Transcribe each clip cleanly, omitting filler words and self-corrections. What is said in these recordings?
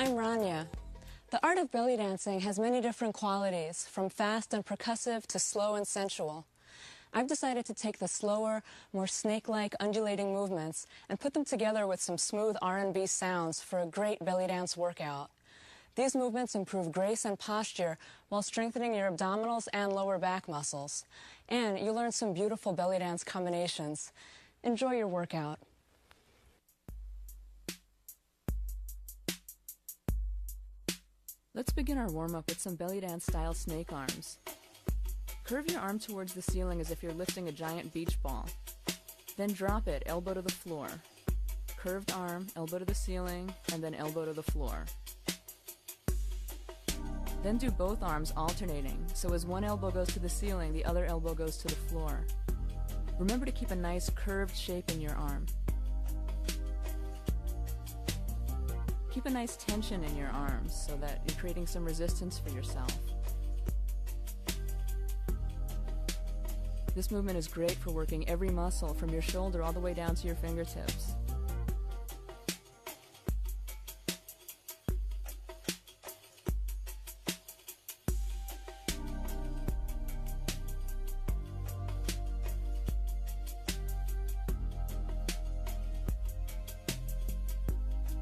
I'm Rania. The art of belly dancing has many different qualities, from fast and percussive to slow and sensual. I've decided to take the slower, more snake-like undulating movements and put them together with some smooth R&B sounds for a great belly dance workout. These movements improve grace and posture while strengthening your abdominals and lower back muscles. And you learn some beautiful belly dance combinations. Enjoy your workout. Let's begin our warm-up with some belly dance style snake arms. Curve your arm towards the ceiling as if you're lifting a giant beach ball. Then drop it, elbow to the floor. Curved arm, elbow to the ceiling, and then elbow to the floor. Then do both arms alternating, so as one elbow goes to the ceiling, the other elbow goes to the floor. Remember to keep a nice curved shape in your arm. Keep a nice tension in your arms so that you're creating some resistance for yourself. This movement is great for working every muscle from your shoulder all the way down to your fingertips.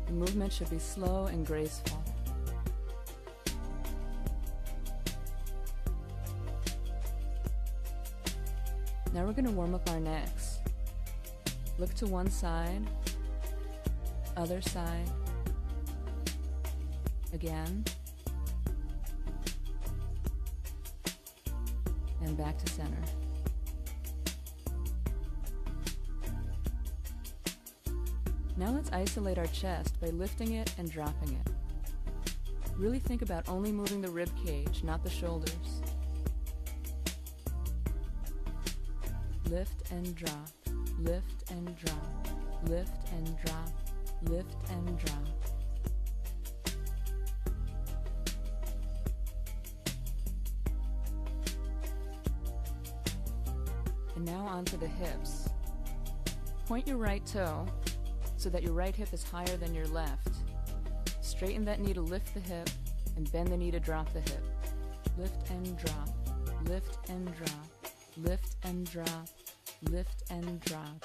The movement should be slow and graceful. Now we're going to warm up our necks. Look to one side, other side, again, and back to center. Now let's isolate our chest by lifting it and dropping it. Really think about only moving the rib cage, not the shoulders. Lift and drop, lift and drop, lift and drop, lift and drop. And now onto the hips. Point your right toe so that your right hip is higher than your left. Straighten that knee to lift the hip and bend the knee to drop the hip. Lift and drop, lift and drop, lift and drop, lift and drop.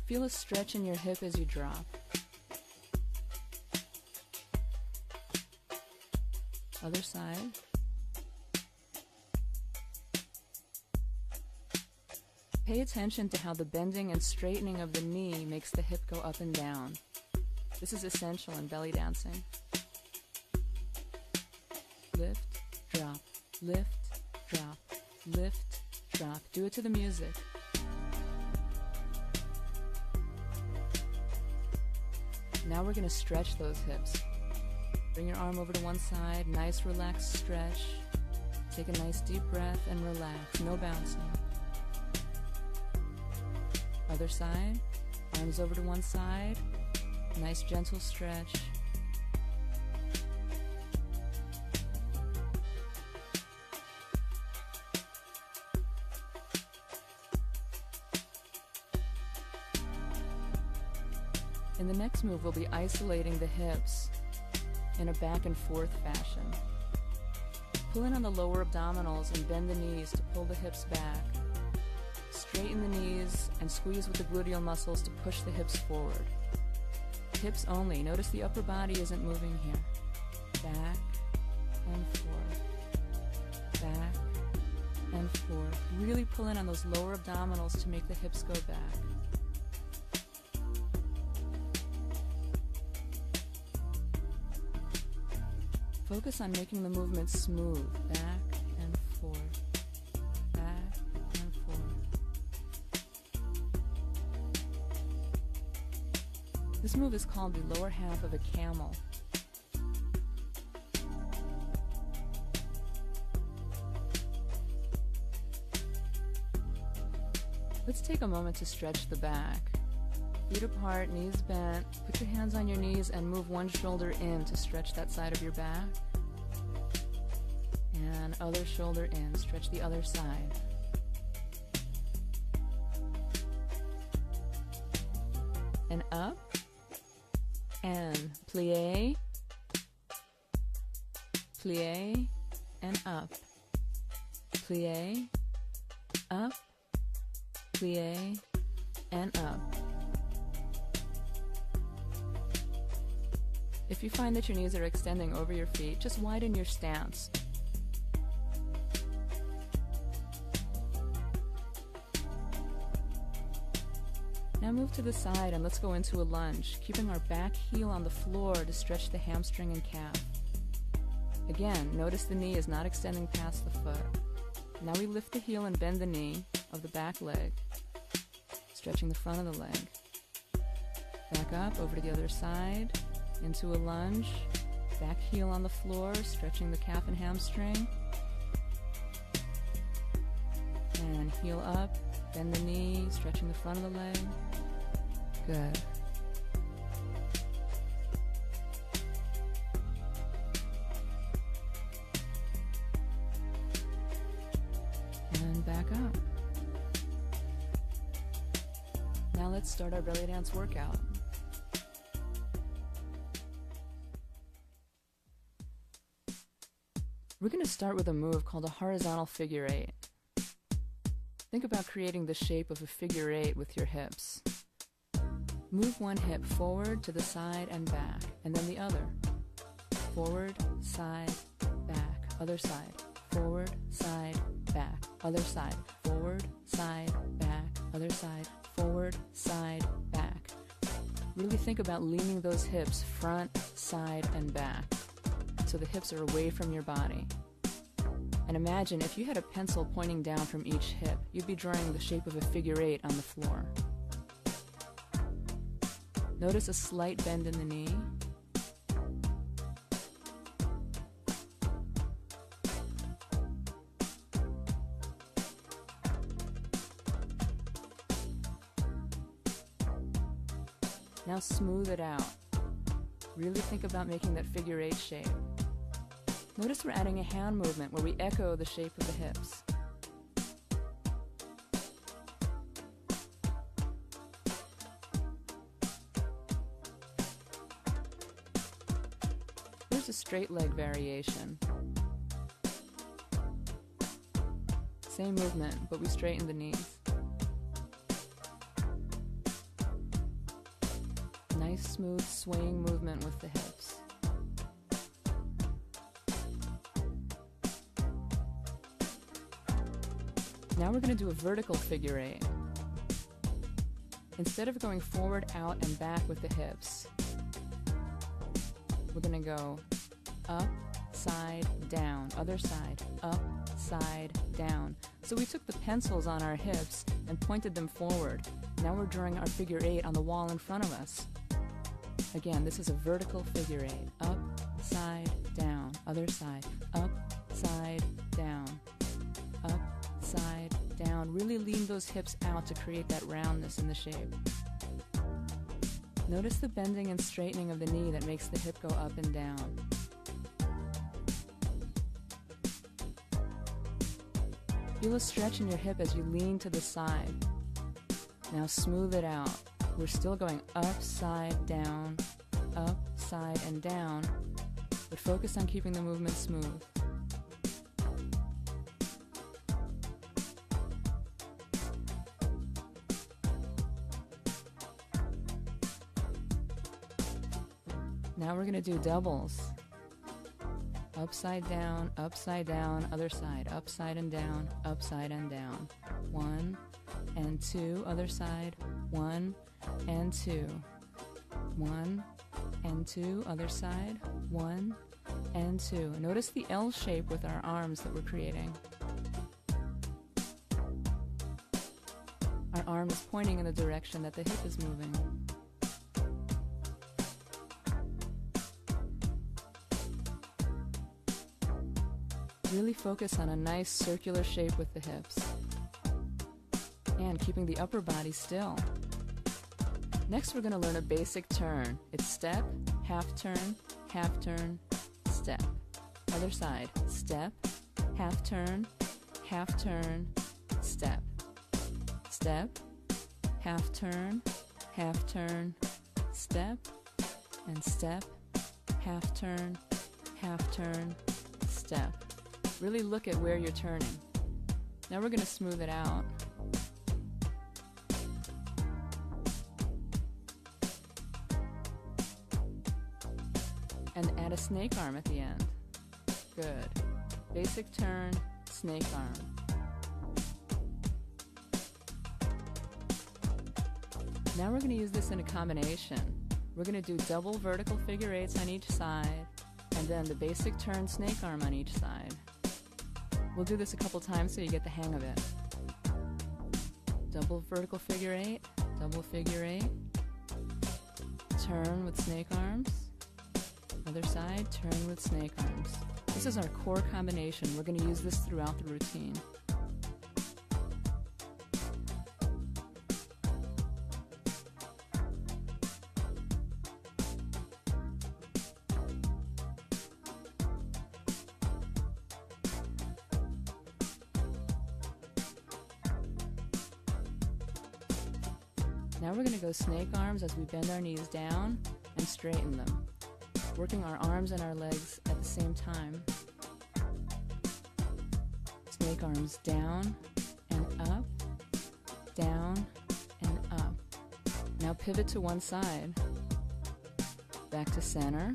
Feel a stretch in your hip as you drop. Other side. Pay attention to how the bending and straightening of the knee makes the hip go up and down. This is essential in belly dancing. Lift, drop, lift, drop, lift, drop. Do it to the music. Now we're going to stretch those hips. Bring your arm over to one side, nice relaxed stretch. Take a nice deep breath and relax, no bouncing. Other side, arms over to one side, nice gentle stretch. In the next move, we'll be isolating the hips in a back and forth fashion. Pull in on the lower abdominals and bend the knees to pull the hips back. Straighten the knees and squeeze with the gluteal muscles to push the hips forward. Hips only. Notice the upper body isn't moving here. Back and forth. Back and forth. Really pull in on those lower abdominals to make the hips go back. Focus on making the movement smooth. Back and forth. Back and forth. This move is called the lower half of a camel. Let's take a moment to stretch the back. Feet apart, knees bent. Put your hands on your knees and move one shoulder in to stretch that side of your back. And other shoulder in. Stretch the other side. And up. And plie. plie, and up. Plie, up, plie, and up. If you find that your knees are extending over your feet, just widen your stance. Now move to the side and let's go into a lunge, keeping our back heel on the floor to stretch the hamstring and calf. Again, notice the knee is not extending past the foot. Now we lift the heel and bend the knee of the back leg, stretching the front of the leg. Back up, over to the other side, into a lunge, back heel on the floor, stretching the calf and hamstring. And heel up, bend the knee, stretching the front of the leg. Good. And back up. Now let's start our belly dance workout. We're going to start with a move called a horizontal figure eight. Think about creating the shape of a figure eight with your hips. Move one hip forward to the side and back, and then the other. Forward, side, back, other side. Forward, side, back, other side. Forward, side, back, other side. Forward, side, back. Really think about leaning those hips front, side, and back, so the hips are away from your body. And imagine if you had a pencil pointing down from each hip, you'd be drawing the shape of a figure eight on the floor. Notice a slight bend in the knee. Now smooth it out. Really think about making that figure eight shape. Notice we're adding a hand movement where we echo the shape of the hips. Here's a straight leg variation. Same movement, but we straighten the knees. Nice, smooth, swaying movement with the hips. Now we're going to do a vertical figure eight. Instead of going forward, out, and back with the hips, we're going to go up, side, down, other side, up, side, down. So we took the pencils on our hips and pointed them forward. Now we're drawing our figure eight on the wall in front of us. Again, this is a vertical figure eight. Up, side, down, other side, up, side, down, up, side, down. Really lean those hips out to create that roundness in the shape. Notice the bending and straightening of the knee that makes the hip go up and down. Feel a stretch in your hip as you lean to the side. Now smooth it out. We're still going up, side, down, up, side, and down, but focus on keeping the movement smooth. Now we're going to do doubles. Upside down, other side, upside and down, upside and down. 1 and 2, other side, 1 and 2. 1 and 2, other side, 1 and 2. Notice the L shape with our arms that we're creating. Our arm is pointing in the direction that the hip is moving. Really focus on a nice circular shape with the hips and keeping the upper body still. Next, we're going to learn a basic turn. It's step, half turn, step. Other side, step, half turn, step. Step, half turn, step, and step, half turn, step. Really look at where you're turning. Now we're going to smooth it out. And add a snake arm at the end. Good. Basic turn, snake arm. Now we're going to use this in a combination. We're going to do double vertical figure eights on each side, and then the basic turn snake arm on each side. We'll do this a couple times so you get the hang of it. Double vertical figure eight, double figure eight, turn with snake arms, other side, turn with snake arms. This is our core combination. We're going to use this throughout the routine. Now we're going to go snake arms as we bend our knees down and straighten them, working our arms and our legs at the same time. Snake arms down and up, down and up. Now pivot to one side, back to center,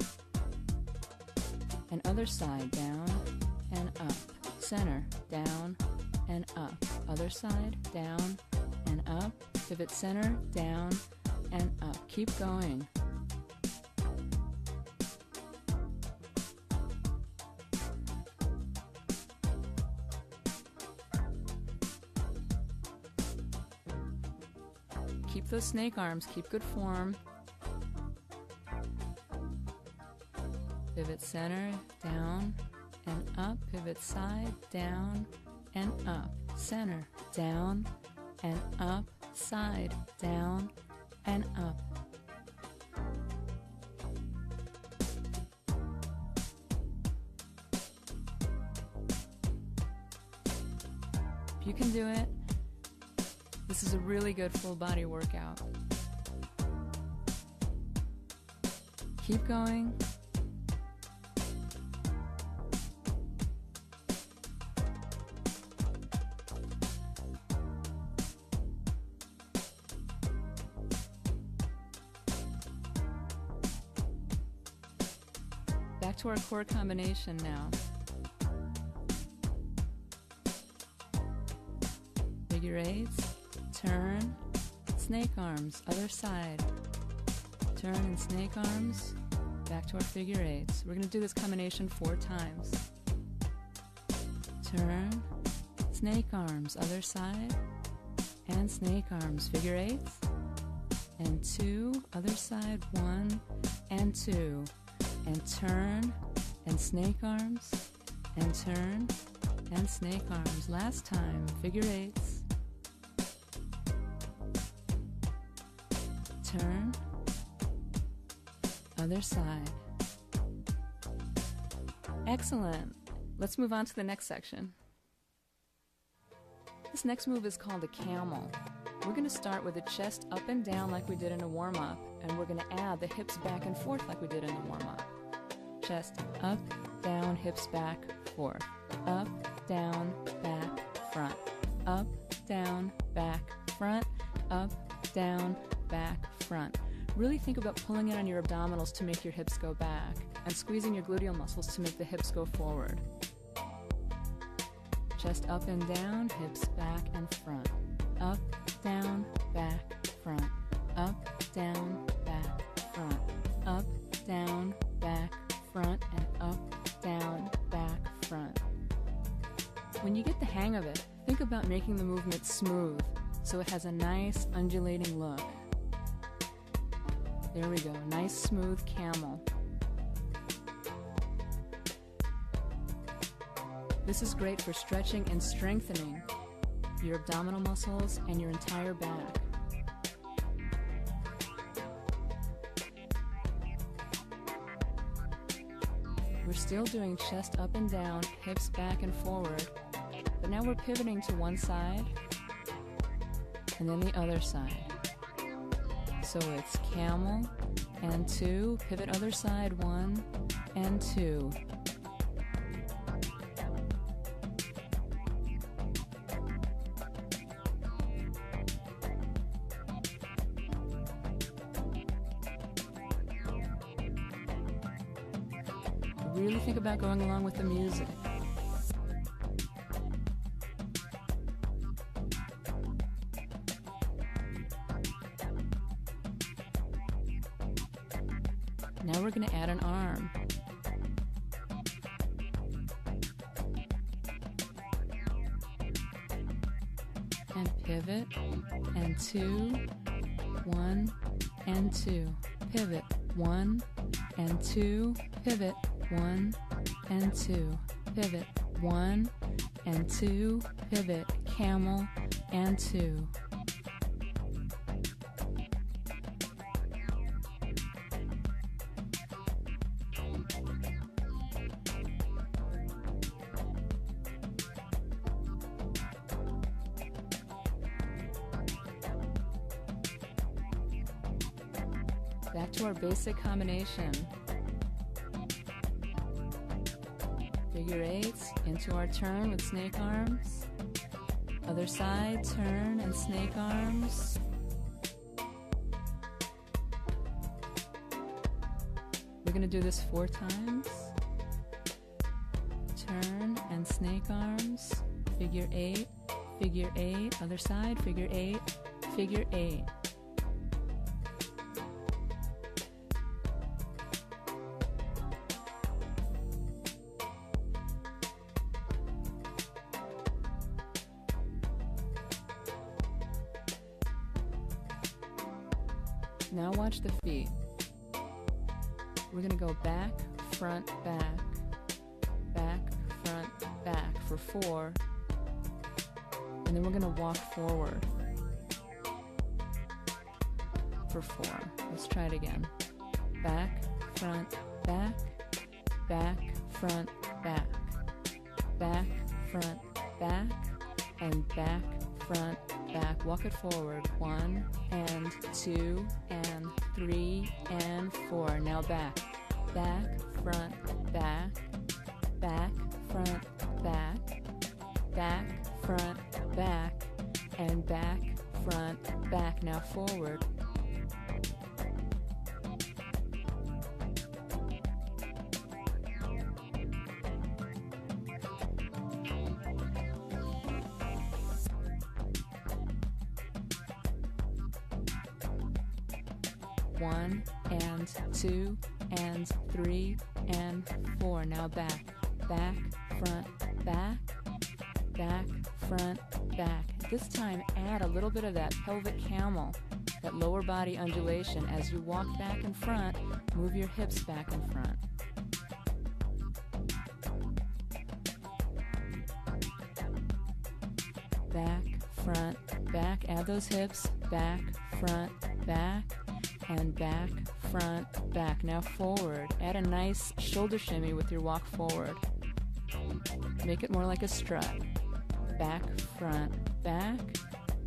and other side, down and up, center, down and up, other side, down and up, pivot center, down and up. Keep going. Keep those snake arms, keep good form. Pivot center, down and up, pivot side, down and up, center, down and up, side, down and up. If you can do it, this is a really good full body workout. Keep going. Back to our core combination now. Figure eights, turn, snake arms, other side. Turn and snake arms, back to our figure eights. We're going to do this combination 4 times. Turn, snake arms, other side, and snake arms, figure eights, and 2, other side, 1 and 2. And turn and snake arms and turn and snake arms. Last time, figure eights. Turn, other side. Excellent. Let's move on to the next section. This next move is called a camel. We're going to start with the chest up and down like we did in a warm-up, and we're going to add the hips back and forth like we did in the warm-up. Chest up, down, hips back, forth. Up, down, back, front. Up, down, back, front. Up, down, back, front. Really think about pulling in on your abdominals to make your hips go back, and squeezing your gluteal muscles to make the hips go forward. Chest up and down, hips back and front. Up, down, back, front. Up, down, back, front. Up, down, back, front, and up, down, back, front. When you get the hang of it, think about making the movement smooth so it has a nice undulating look. There we go, nice smooth camel. This is great for stretching and strengthening your abdominal muscles and your entire back. We're still doing chest up and down, hips back and forward, but now we're pivoting to one side and then the other side. So it's camel and 2, pivot other side, 1 and 2. really think about going along with the music. Now we're going to add an arm. And pivot, and 2, 1, and 2. Pivot, 1, and 2. Pivot, 1, and 2. Pivot, 1, and 2. Pivot, camel, and 2. Back to our basic combination. Figure eights into our turn with snake arms. Other side, turn and snake arms. We're going to do this 4 times. Turn and snake arms. Figure 8, other side, figure 8, figure 8. Now watch the feet. We're going to go back, front, back, back, front, back for 4, and then we're going to walk forward for 4. Let's try it again. Back, front, back, back, front, back, back, front, back, and back, front, back. Walk it forward. 1 and 2 and 3 and 4. Now back, back, front, back, back, front, back, back, front, back, and back, front, back. Now forward. One and 2 and 3 and 4. Now back, back, front, back, back, front, back. This time add a little bit of that pelvic camel, that lower body undulation. As you walk back and front, move your hips back and front. Back, front, back. Add those hips. Back, front, back, and back, front, back. Now forward. Add a nice shoulder shimmy with your walk forward. Make it more like a strut. Back, front, back,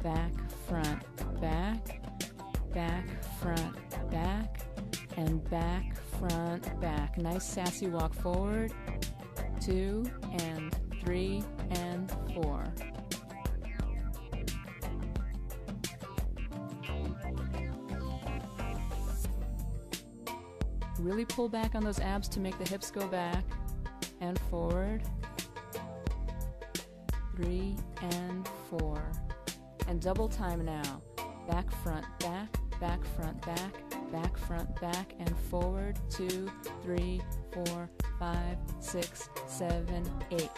back, front, back, back, front, back, and back, front, back. Nice sassy walk forward. 2 and 3 and 4. Really pull back on those abs to make the hips go back and forward. 3 and 4. And double time now. Back, front, back, back, front, back, back, front, back, and forward. 2, 3, 4, 5, 6, 7, 8.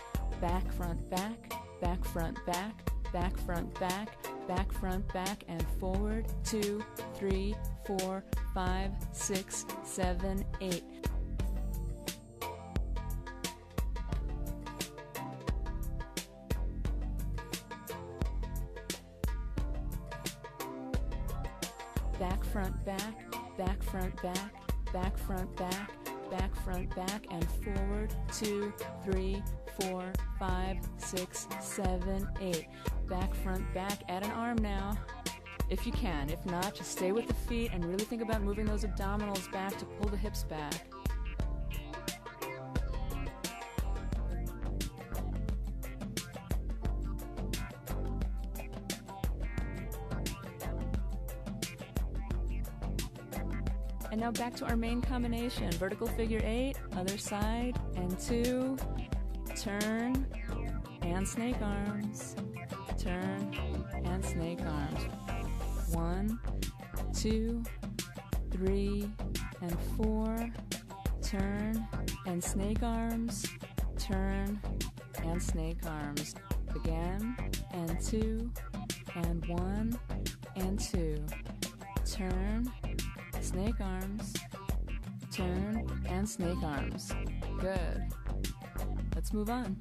Back, front, back, back, front, back, back, front, back, back, front, back, and forward. 2, 3, 4, 5, 6, 7, 8. Back, front, back, back, front, back, back, front, back, back, front, back, and forward. 2, 3, 4, 5, 6, 7, 8. Back, front, back. Add an arm now, if you can. If not, just stay with the feet and really think about moving those abdominals back to pull the hips back. And now back to our main combination. Vertical figure 8, other side, and 2, turn, and snake arms. Turn, and snake arms. 1, 2, 3, and 4, turn, and snake arms, turn, and snake arms. Again, and 2, and 1, and 2, turn, snake arms, turn, and snake arms. Good. Let's move on.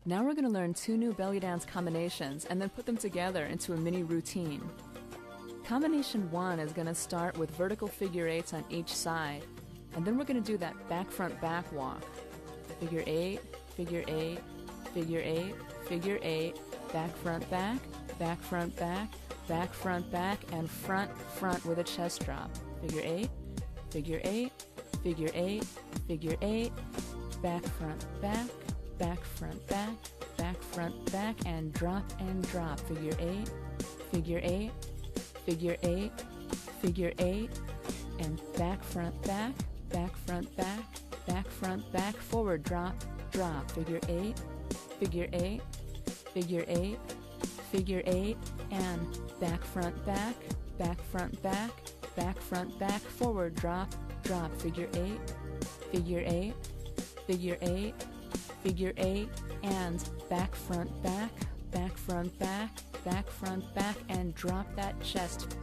Now we're going to learn 2 new belly dance combinations and then put them together into a mini routine. Combination 1 is going to start with vertical figure 8s on each side, and then we're going to do that back-front-back walk. Figure 8, figure 8, figure 8, figure 8, back-front-back, back-front-back, back-front-back, and front-front with a chest drop. Figure 8, figure 8, figure 8, figure 8, back-front-back, back-front-back, back-front-back, and drop, figure 8, figure 8, figure 8, figure 8, and back-front-back, back-front-back, back-front-back, forward, drop, figure 8, figure 8, figure 8, figure 8, and back-front-back, back-front-back, back-front-back, forward, drop, figure 8, figure 8, figure 8, figure 8, and back-front-back, back-front-back, back-front-back, and drop that chest.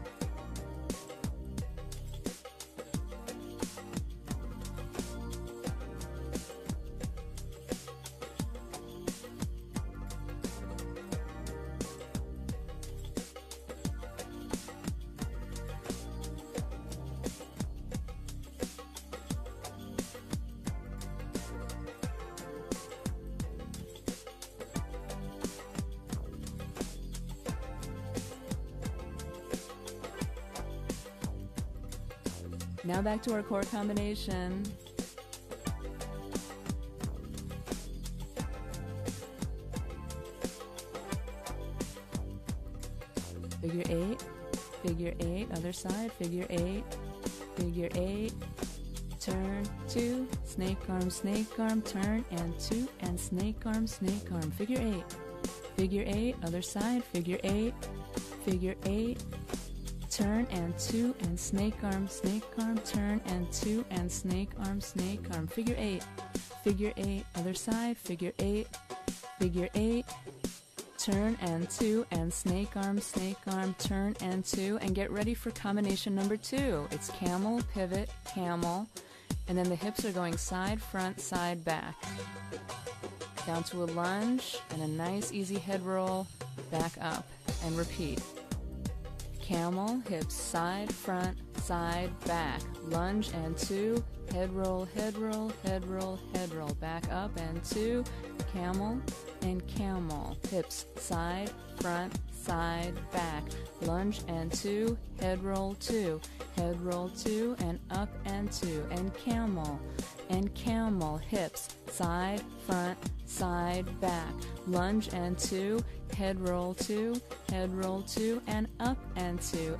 Now back to our core combination. Figure 8, figure 8, other side, figure 8, figure 8, turn, 2, snake arm, turn, and 2, and snake arm, figure 8, other side, figure 8, figure 8, turn, and 2, and snake arm, turn, and 2, and snake arm, figure 8, other side, figure 8, figure 8, turn, and 2, and snake arm, turn, and 2, and get ready for combination number 2. It's camel, pivot, camel, and then the hips are going side, front, side, back. Down to a lunge, and a nice easy head roll, back up, and repeat. Camel, hips side, front, side, back. Lunge and 2, head roll, head roll, head roll, head roll. Back up and 2, camel and camel. Hips side, front, side, back. Lunge and 2, head roll 2, head roll 2, and up and 2, and camel. Hips side, front, side, back. Lunge and 2, head roll 2, head roll 2, and up and 2.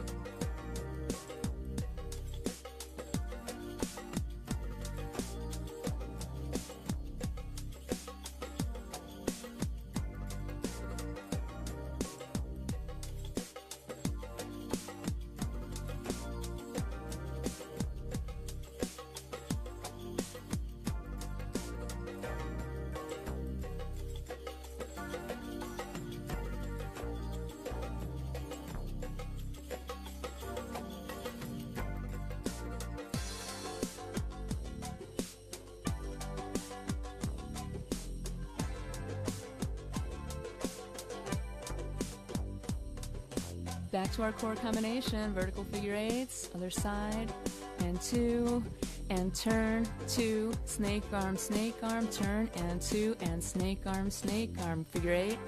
Back to our core combination, vertical figure 8s, other side, and 2, and turn, 2, snake arm, turn, and 2, and snake arm, figure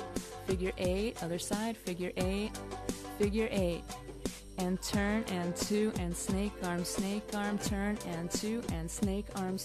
8, other side, figure 8, and turn, and 2, and snake arm, turn, and 2, and snake arm.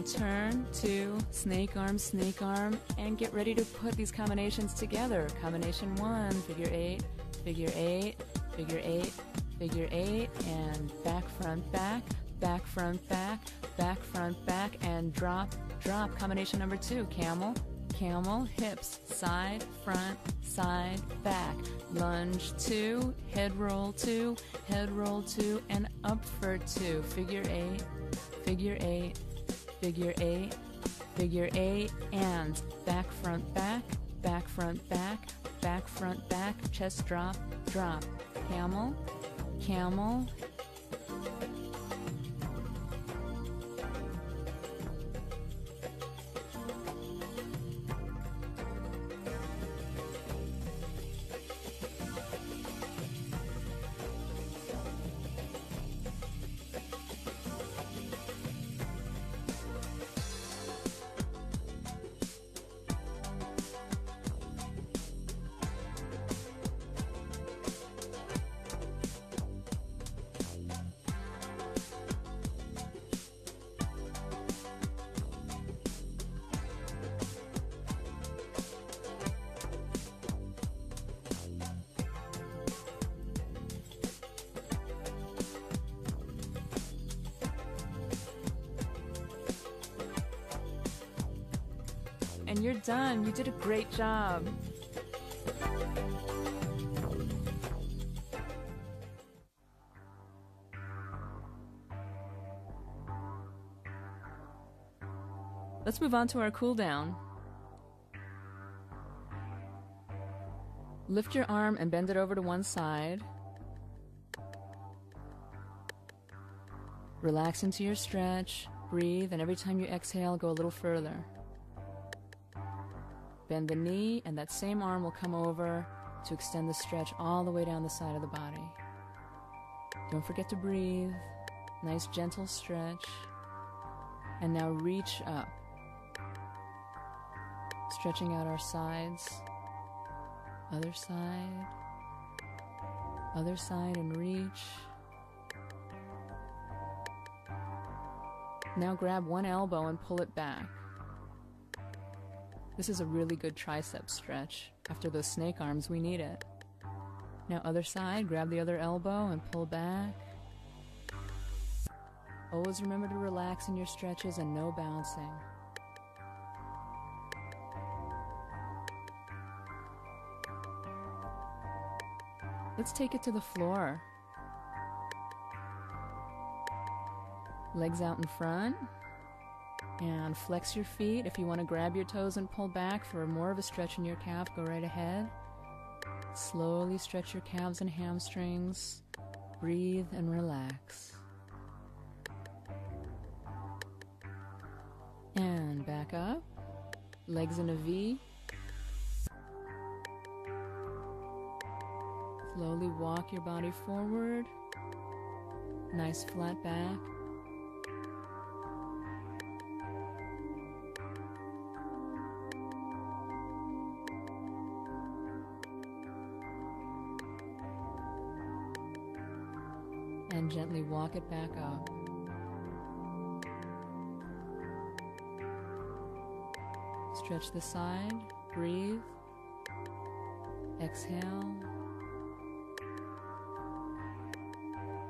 and turn, 2, snake arm, and get ready to put these combinations together. Combination 1, figure 8, figure 8, figure 8, figure 8, and back, front, back, back, front, back, back, front, back, and drop, drop. Combination number 2, camel, camel, hips, side, front, side, back. Lunge 2, head roll 2, head roll 2, and up for 2. Figure 8, figure 8, figure 8, figure 8, and back, front, back, back, front, back, back, front, back, chest drop, drop. Camel, camel. And you're done. You did a great job. Let's move on to our cool down. Lift your arm and bend it over to one side. Relax into your stretch, breathe, and every time you exhale, go a little further. Bend the knee, and that same arm will come over to extend the stretch all the way down the side of the body. Don't forget to breathe. Nice gentle stretch. And now reach up. Stretching out our sides. Other side, and reach. Now grab one elbow and pull it back. This is a really good tricep stretch. After those snake arms, we need it. Now other side, grab the other elbow and pull back. Always remember to relax in your stretches and no bouncing. Let's take it to the floor. Legs out in front. And flex your feet. If you want to grab your toes and pull back for more of a stretch in your calf, go right ahead. Slowly stretch your calves and hamstrings. Breathe and relax. And back up. Legs in a V. Slowly walk your body forward. Nice flat back. And gently walk it back up. Stretch the side, breathe, exhale,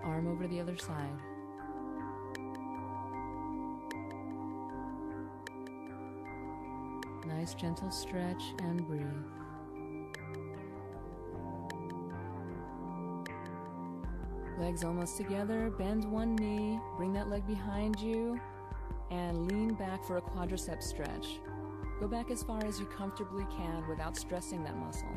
arm over to the other side. Nice gentle stretch and breathe. Legs almost together, bend one knee, bring that leg behind you, and lean back for a quadricep stretch. Go back as far as you comfortably can without stressing that muscle.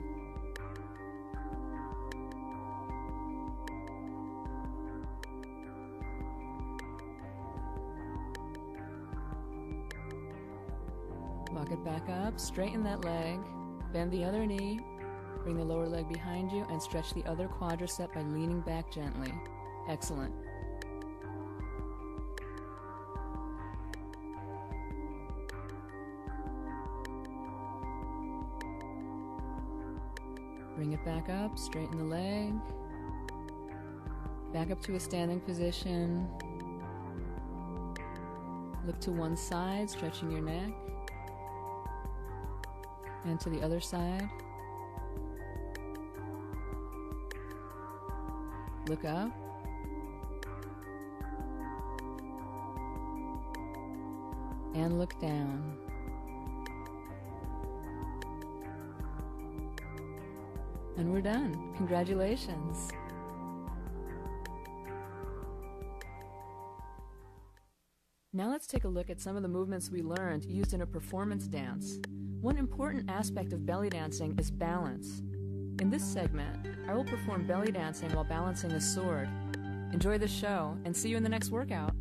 Walk it back up, straighten that leg, bend the other knee, bring the lower leg behind you, and stretch the other quadricep by leaning back gently. Excellent. Bring it back up, straighten the leg. Back up to a standing position. Look to one side, stretching your neck, and to the other side. Look up. And look down. And we're done. Congratulations. Now let's take a look at some of the movements we learned used in a performance dance. One important aspect of belly dancing is balance. In this segment, I will perform belly dancing while balancing a sword. Enjoy the show and see you in the next workout.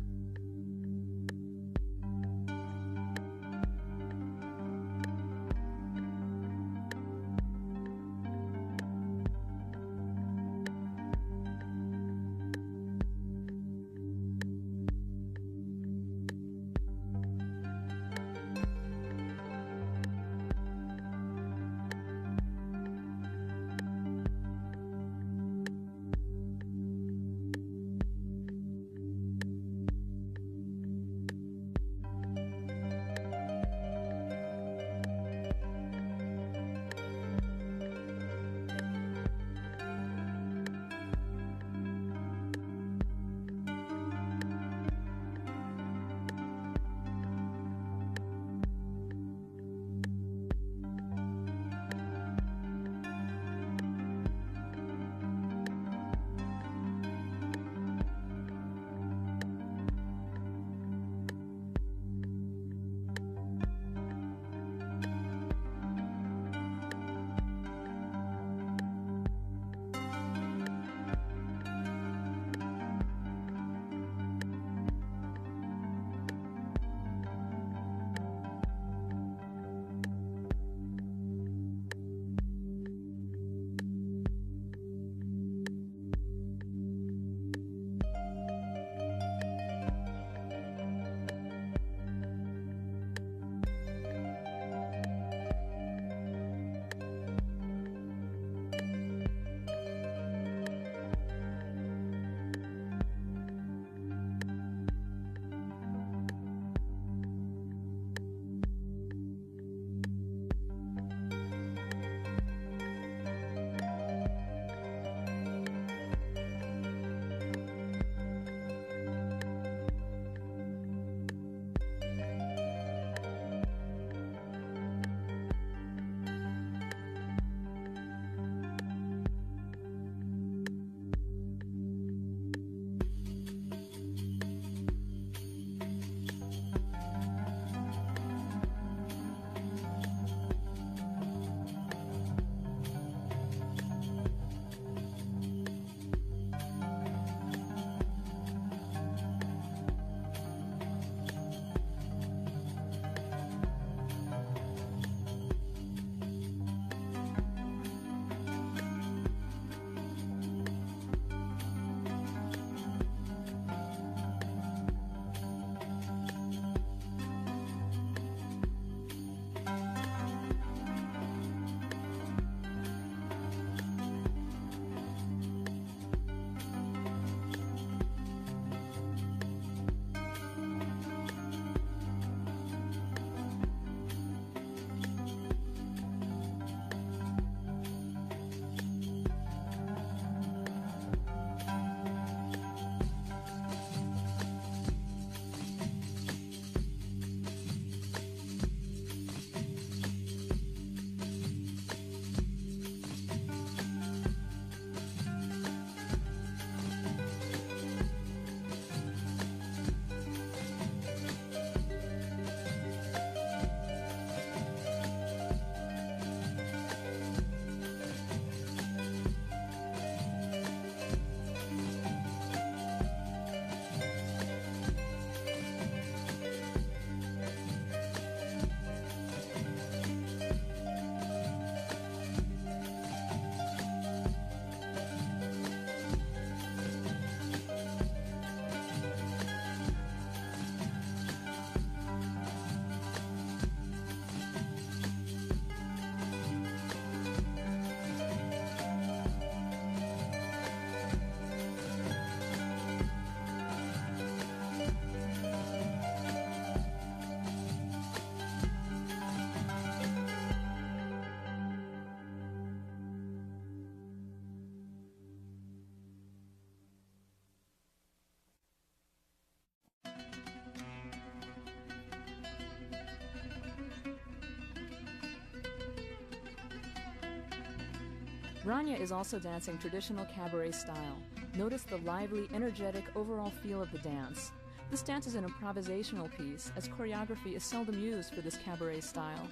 Rania is also dancing traditional cabaret style. Notice the lively, energetic overall feel of the dance. This dance is an improvisational piece, as choreography is seldom used for this cabaret style.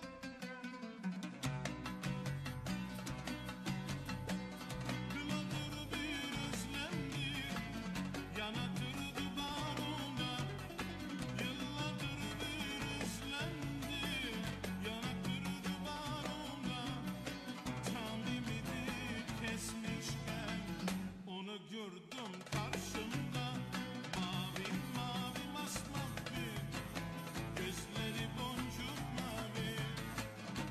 Gördüm karşımda mavi mavi masmavi, gözleri boncuk mavi.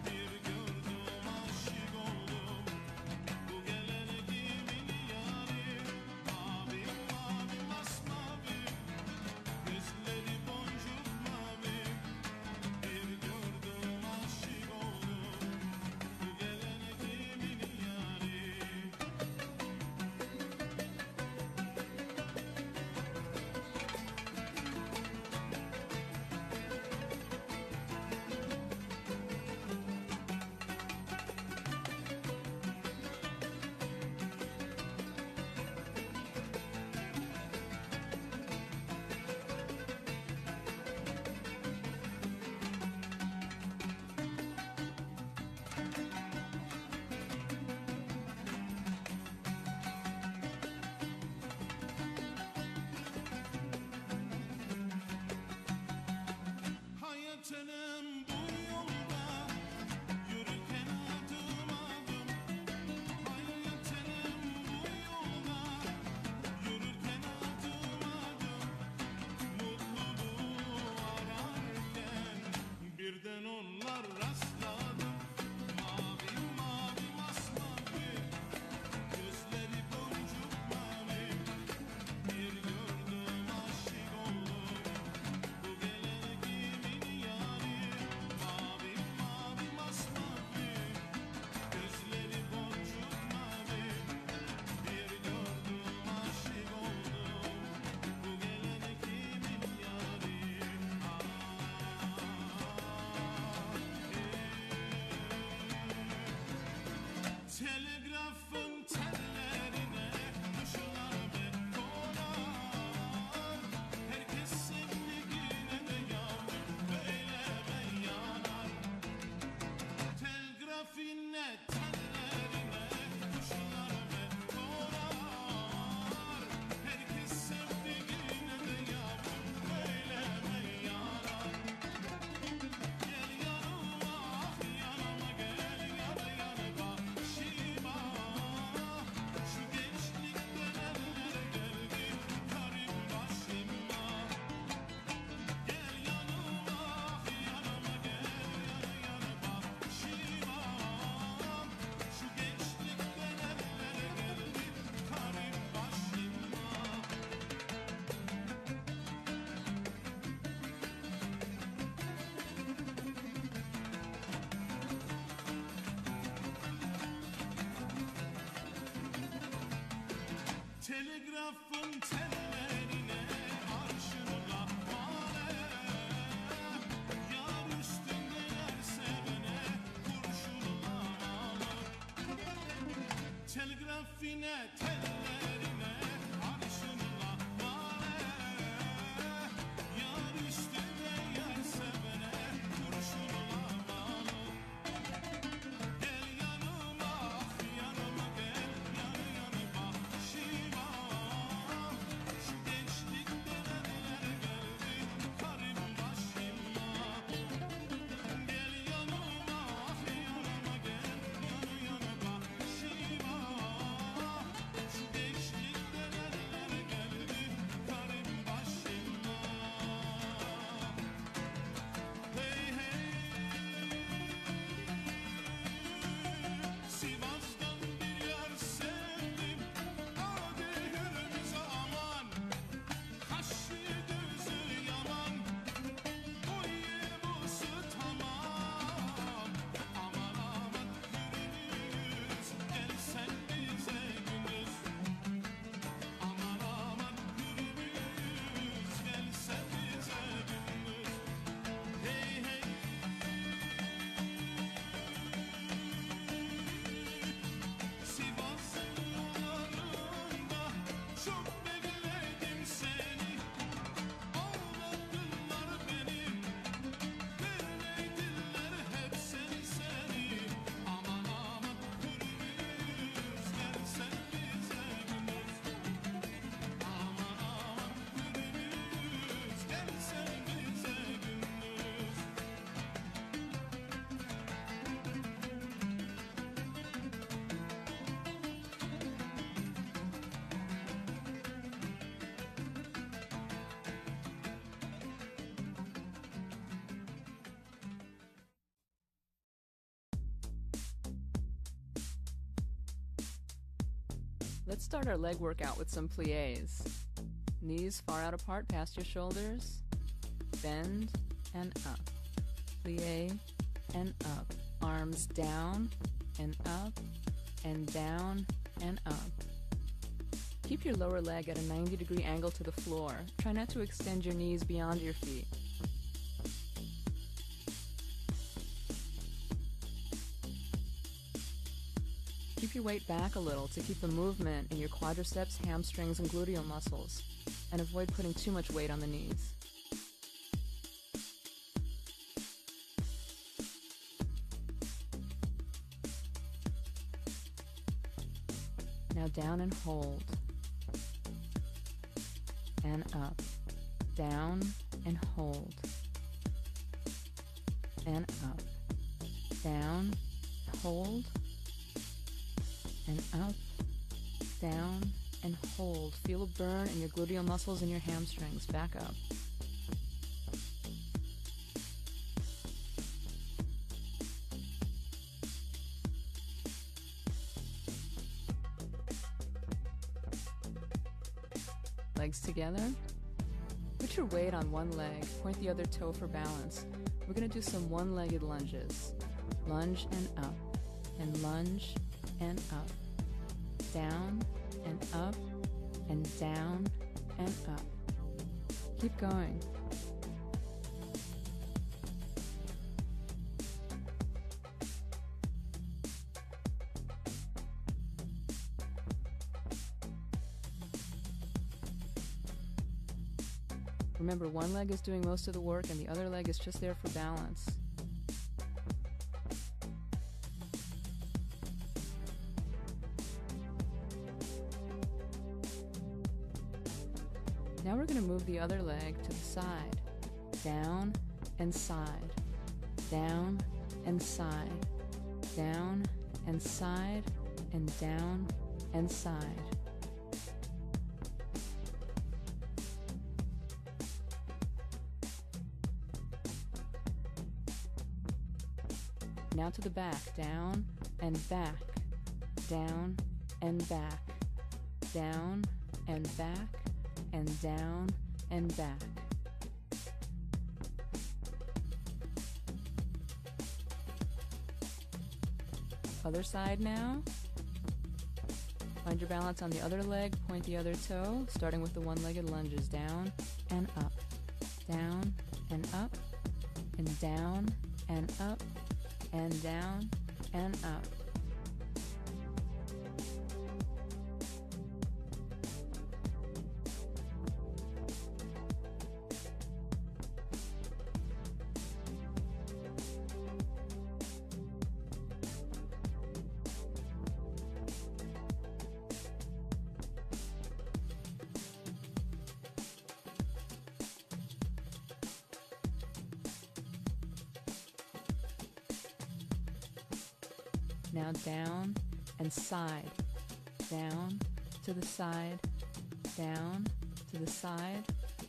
Bir gördüm aşık oldum, bu gelen kimin yari. Mavi mavi masmavi, gözleri boncuk mavi. Bir gördüm aşık oldum, bu gelen kimin yari. Hayatım bu yolda yürürken adım adım. Hayatım bu yolda yürürken adım adım. Mutluluğu ararken birden onlar rastladım. Mavi mavi masmavi, gözleri boncuk mavi. Bir gördüm aşık oldum, bu gelen kimin yari. Mavi mavi masmavi, gözleri boncuk mavi. Bir gördüm aşık oldum, bu gelen kimin yari. Telegrafın tellerine kuşlar ve konar. Herkes sevdiğine de yavrum böyle ben yanar. Telegrafine tellerine kuşlar ve konar. Herkes sevdiğine de yavrum böyle ben yanar. Gel yanıma ah yanıma gel yana yana başıma. Şu gençlikten eller geldi karım başıma. Gel yanıma ah yanıma gel yana yana başıma. Şu gençlikten eller geldi karım başıma. Telegrafın tellerine arşınla male. Yar üstünde yer sevene kurşunla malı. Telegrafine tellerine arşınla male. Yar üstünde yer sevene kurşunla malı. Gel yanıma ah yanıma gel yanı yanı başıma. Şu gençlikten eller geldi karım başıma. Gel yanıma ah yanıma gel yanı yanı başıma. Şu Let's start our leg workout with some pliés. Knees far out apart past your shoulders. Bend and up. Plie and up. Arms down and up and down and up. Keep your lower leg at a 90-degree angle to the floor. Try not to extend your knees beyond your feet. Keep your weight back a little to keep the movement in your quadriceps, hamstrings, and gluteal muscles, and avoid putting too much weight on the knees. Now down and hold. And up. Down and hold. And up. Down, hold, and up, down, and hold. Feel a burn in your gluteal muscles and your hamstrings. Back up. Legs together. Put your weight on one leg. Point the other toe for balance. We're going to do some one-legged lunges. Lunge and up, and lunge and up. Down and up, and down and up. Keep going. Remember, one leg is doing most of the work and the other leg is just there for balance. Now we're going to move the other leg to the side. Down and side. Down and side. Down and side and down and side. Now to the back, down and back, down and back, down and back, and down and back. Other side now. Find your balance on the other leg, point the other toe, starting with the one-legged lunges, down and up, down and up, and down and up, and down and up. Now down and side, down to the side, down to the side,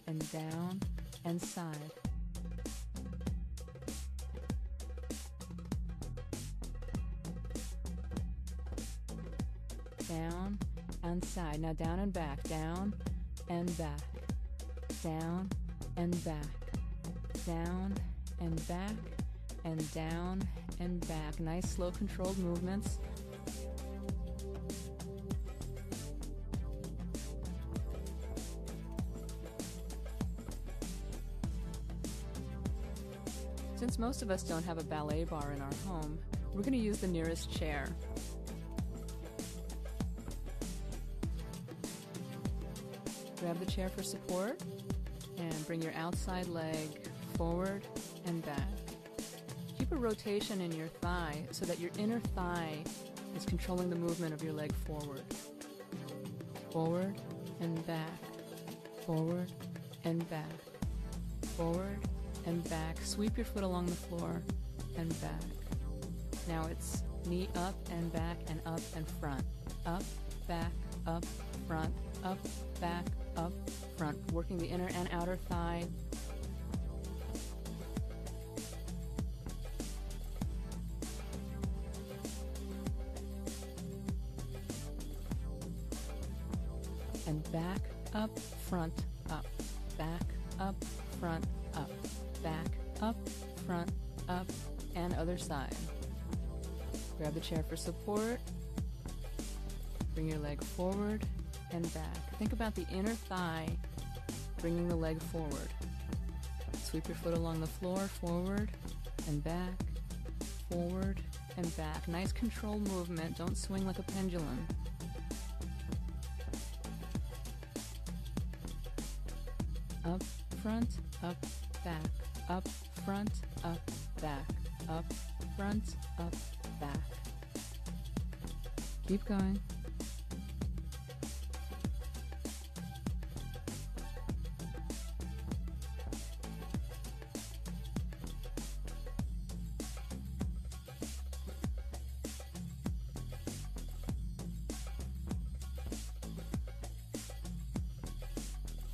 and down and side. Down and side. Now down and back, down and back, down and back, down and back, and down and back. Nice, slow, controlled movements. Since most of us don't have a ballet bar in our home, we're going to use the nearest chair. Grab the chair for support and bring your outside leg forward and back. Keep a rotation in your thigh so that your inner thigh is controlling the movement of your leg forward. Forward and back. Forward and back. Forward and back. Sweep your foot along the floor and back. Now it's knee up and back and up and front. Up, back, up, front, up, back, up, front. Working the inner and outer thigh. and back, up, front, up, back, up, front, up, back, up, front, up, and other side. Grab the chair for support. Bring your leg forward and back. Think about the inner thigh bringing the leg forward. Sweep your foot along the floor, forward and back, forward and back. Nice controlled movement. Don't swing like a pendulum. Up, front, up, back. Up, front, up, back. Up, front, up, back. Keep going.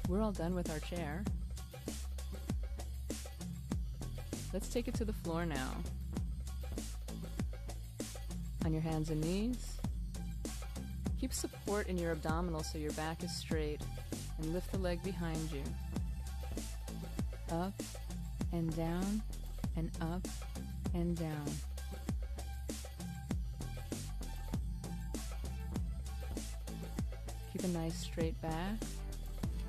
We're all done with our chair. Let's take it to the floor now. On your hands and knees. Keep support in your abdominals so your back is straight, and lift the leg behind you. Up and down and up and down. Keep a nice straight back.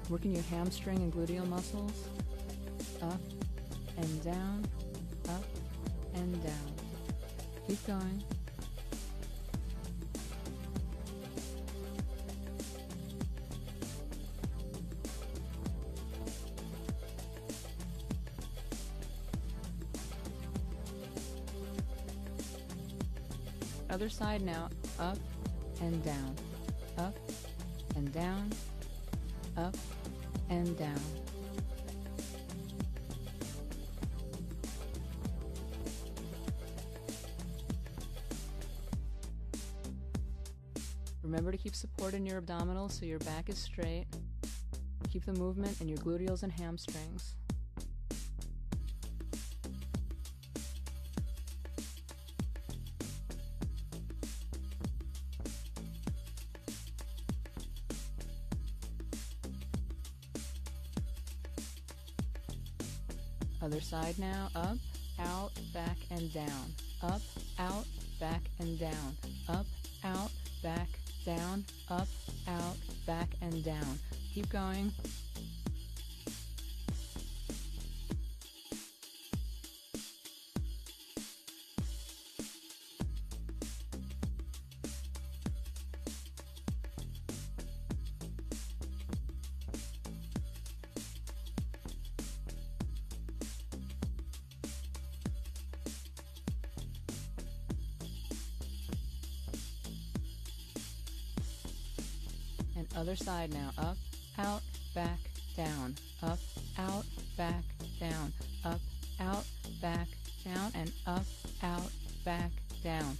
Working your hamstring and gluteal muscles. Up and down, up and down. Keep going. Other side now. Up and down, up and down, up and down. Remember to keep support in your abdominals so your back is straight. Keep the movement in your gluteals and hamstrings. Other side now. Up, out, back, and down. Up, out, back, and down. Up, out, back, down. Up, out, back, and down. Keep going. And other side now. Up, out, back, down. Up, out, back, down. Up, out, back, down. And up, out, back, down.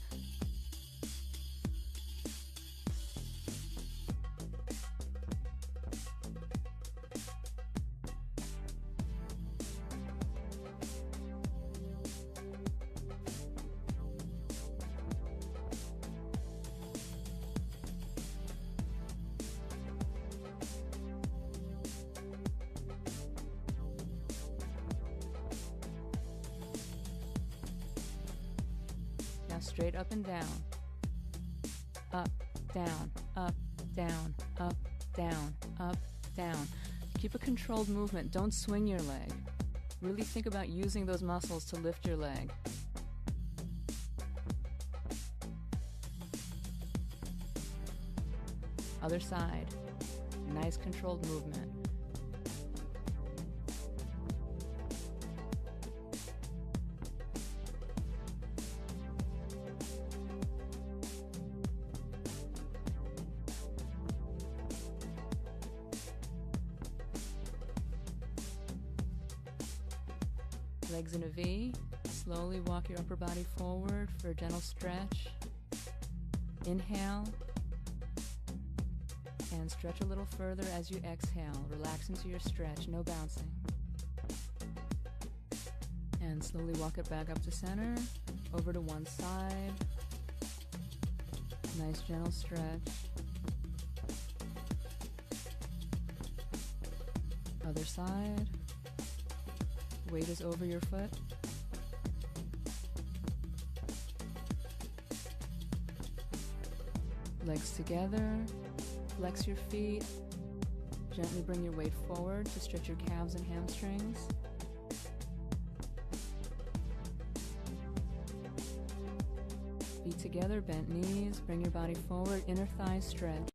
Now straight up and down. Up, down, up, down, up, down, up, down. Keep a controlled movement. Don't swing your leg. Really think about using those muscles to lift your leg. Other side. Nice controlled movement. Legs in a V. Slowly walk your upper body forward for a gentle stretch. Inhale. And stretch a little further as you exhale. Relax into your stretch, no bouncing. And slowly walk it back up to center, over to one side. Nice gentle stretch. Other side. Weight is over your foot. Legs together. Flex your feet. Gently bring your weight forward to stretch your calves and hamstrings. Feet together, bent knees. Bring your body forward. Inner thighs stretch.